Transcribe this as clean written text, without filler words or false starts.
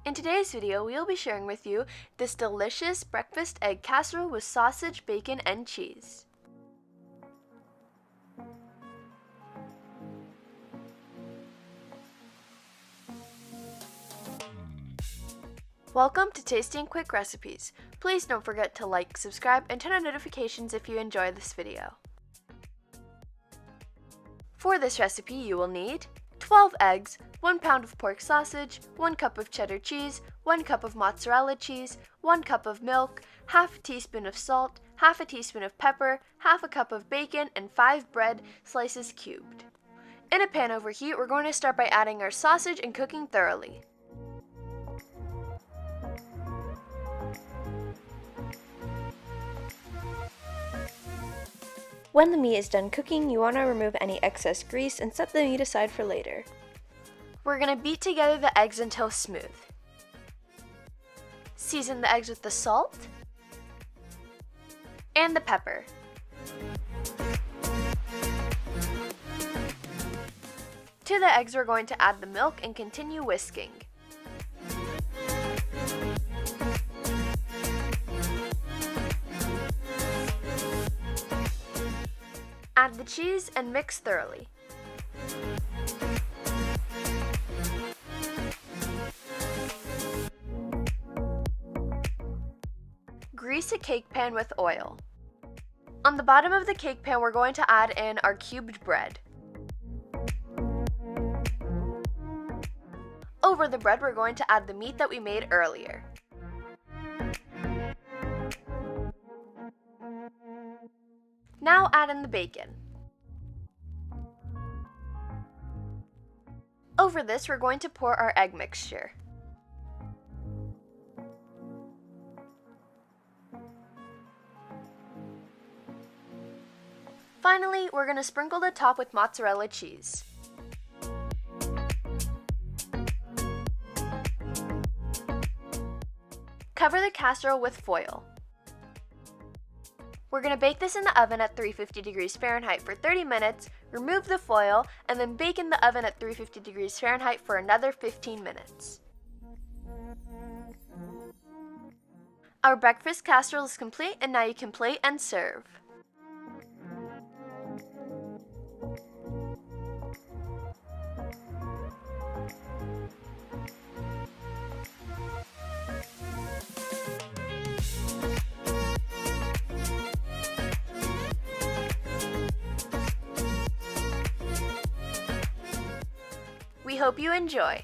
In today's video, we will be sharing with you this delicious breakfast egg casserole with sausage, bacon, and cheese. Welcome to Tasty and Quick Recipes. Please don't forget to like, subscribe, and turn on notifications if you enjoy this video. For this recipe, you will need 12 eggs, 1 pound of pork sausage, 1 cup of cheddar cheese, 1 cup of mozzarella cheese, 1 cup of milk, half a teaspoon of salt, half a teaspoon of pepper, half a cup of bacon, and 5 bread slices cubed. In a pan over heat, we're going to start by adding our sausage and cooking thoroughly. When the meat is done cooking, you want to remove any excess grease and set the meat aside for later. We're going to beat together the eggs until smooth. Season the eggs with the salt and the pepper. To the eggs, we're going to add the milk and continue whisking. Add the cheese and mix thoroughly. Grease a cake pan with oil. On the bottom of the cake pan, we're going to add in our cubed bread. Over the bread, we're going to add the meat that we made earlier. Now add in the bacon. Over this, we're going to pour our egg mixture. Finally, we're going to sprinkle the top with mozzarella cheese. Cover the casserole with foil. We're going to bake this in the oven at 350 degrees Fahrenheit for 30 minutes, remove the foil, and then bake in the oven at 350 degrees Fahrenheit for another 15 minutes. Our breakfast casserole is complete, and now you can plate and serve. We hope you enjoy!